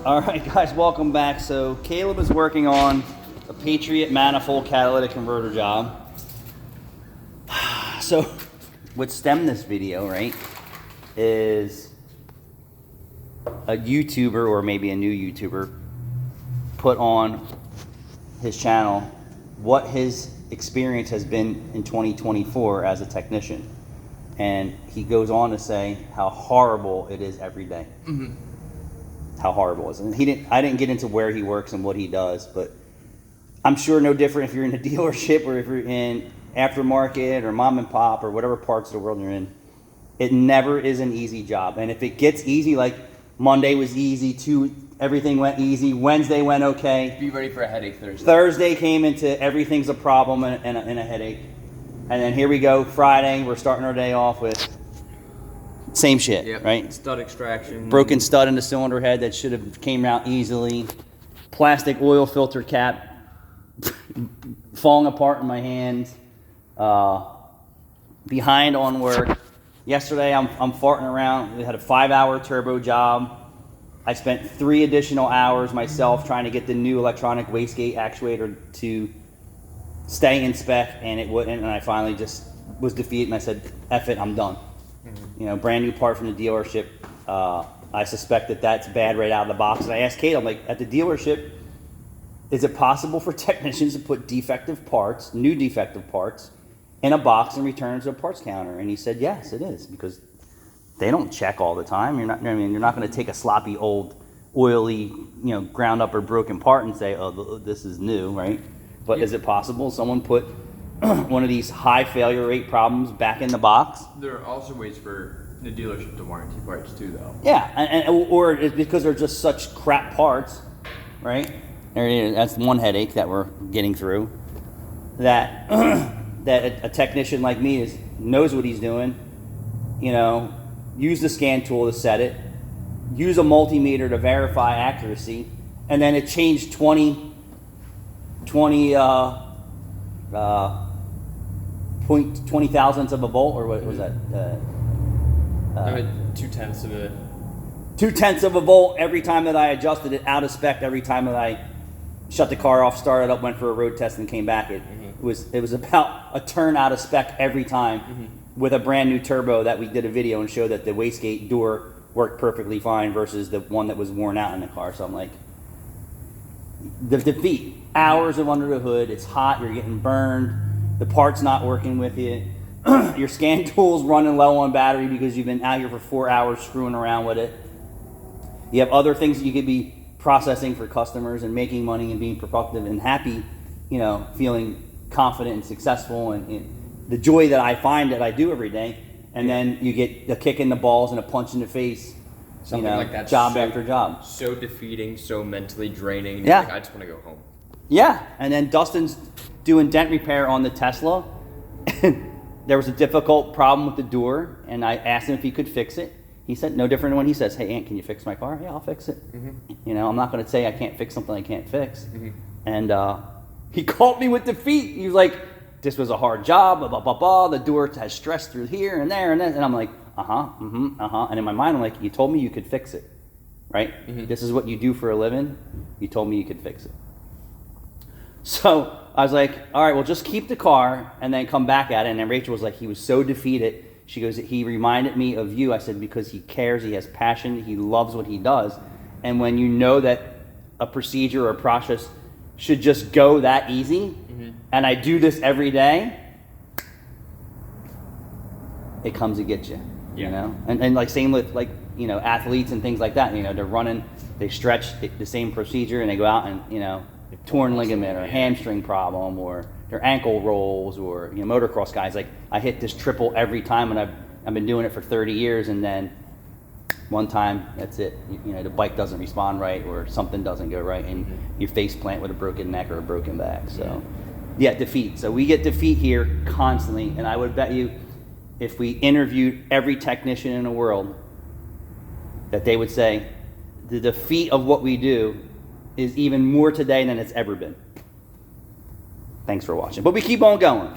All right, guys, welcome back. So Caleb is working on a Patriot manifold catalytic converter job. So what stemmed this video, right, is a YouTuber, or maybe a new YouTuber, put on his channel what his experience has been in 2024 as a technician. And he goes on to say how horrible it is every day. Mm-hmm. How horrible it is. And I didn't get into where he works and what he does, but I'm sure no different if you're in a dealership or if you're in aftermarket or mom and pop or whatever parts of the world you're in. It never is an easy job. And if it gets easy, like Monday was easy, everything went easy, Wednesday went okay. Be ready for a headache Thursday. Thursday came into everything's a problem and a headache. And then here we go, Friday, we're starting our day off with same shit, yep. Right? Stud extraction. Broken stud in the cylinder head that should have came out easily. Plastic oil filter cap falling apart in my hands. Behind on work. Yesterday I'm farting around. We had a 5-hour turbo job. I spent 3 additional hours myself trying to get the new electronic wastegate actuator to stay in spec, and it wouldn't, and I finally just was defeated, and I said, F it, I'm done. Mm-hmm. You know, brand new part from the dealership. I suspect that that's bad right out of the box. And I asked Kate, I'm like, at the dealership, is it possible for technicians to put defective parts, new defective parts, in a box and return to a parts counter? And he said, yes, it is, because they don't check all the time. You're not going to take a sloppy, old, oily, ground up or broken part and say, oh, this is new, right? But is it possible someone put one of these high failure rate problems back in the box? There are also ways for the dealership to warranty parts too, though. Yeah, or it's because they're just such crap parts, right? That's one headache that we're getting through. That that a technician like me knows what he's doing. Use the scan tool to set it. Use a multimeter to verify accuracy, and then it changed 20 thousandths of a volt, or what was that? 2/10 of a 2/10 of a volt every time that I adjusted it, out of spec every time that I shut the car off, started up, went for a road test, and came back. It was about a turn out of spec every time, with a brand new turbo that we did a video and showed that the wastegate door worked perfectly fine versus the one that was worn out in the car. So I'm like, the defeat. Hours of under the hood, it's hot, you're getting burned, the part's not working with you, your scan tool's running low on battery because you've been out here for 4 hours screwing around with it. You have other things that you could be processing for customers and making money and being productive and happy, feeling confident and successful, and the joy that I find that I do every day. And then you get a kick in the balls and a punch in the face. Something like that. Job after job. So defeating, so mentally draining. Yeah. Like, I just want to go home. Yeah. And then Dustin's doing dent repair on the Tesla. And there was a difficult problem with the door, and I asked him if he could fix it. He said, no different than when he says, hey, Aunt, can you fix my car? Yeah, I'll fix it. Mm-hmm. I'm not going to say I can't fix something I can't fix. Mm-hmm. And he caught me with defeat. He was like, this was a hard job, blah, blah, blah, blah. The door has stress through here and there and then. And I'm like, And in my mind, I'm like, you told me you could fix it, right? Mm-hmm. This is what you do for a living. You told me you could fix it. So I was like, all right, well, just keep the car and then come back at it. And then Rachel was like, he was so defeated. She goes, he reminded me of you. I said, because he cares, he has passion, he loves what he does. And when you know that a procedure or a process should just go that easy, and I do this every day, it comes to get you, And like same with athletes and things like that. They're running, they stretch the same procedure, and they go out and torn ligament or hamstring problem, or their ankle rolls, or motocross guys. Like, I hit this triple every time, and I've been doing it for 30 years, and then one time, that's it. The bike doesn't respond right, or something doesn't go right, and you face plant with a broken neck or a broken back. So, yeah, defeat. So we get defeat here constantly, and I would bet you, if we interviewed every technician in the world, that they would say the defeat of what we do is even more today than it's ever been. Thanks for watching. But we keep on going.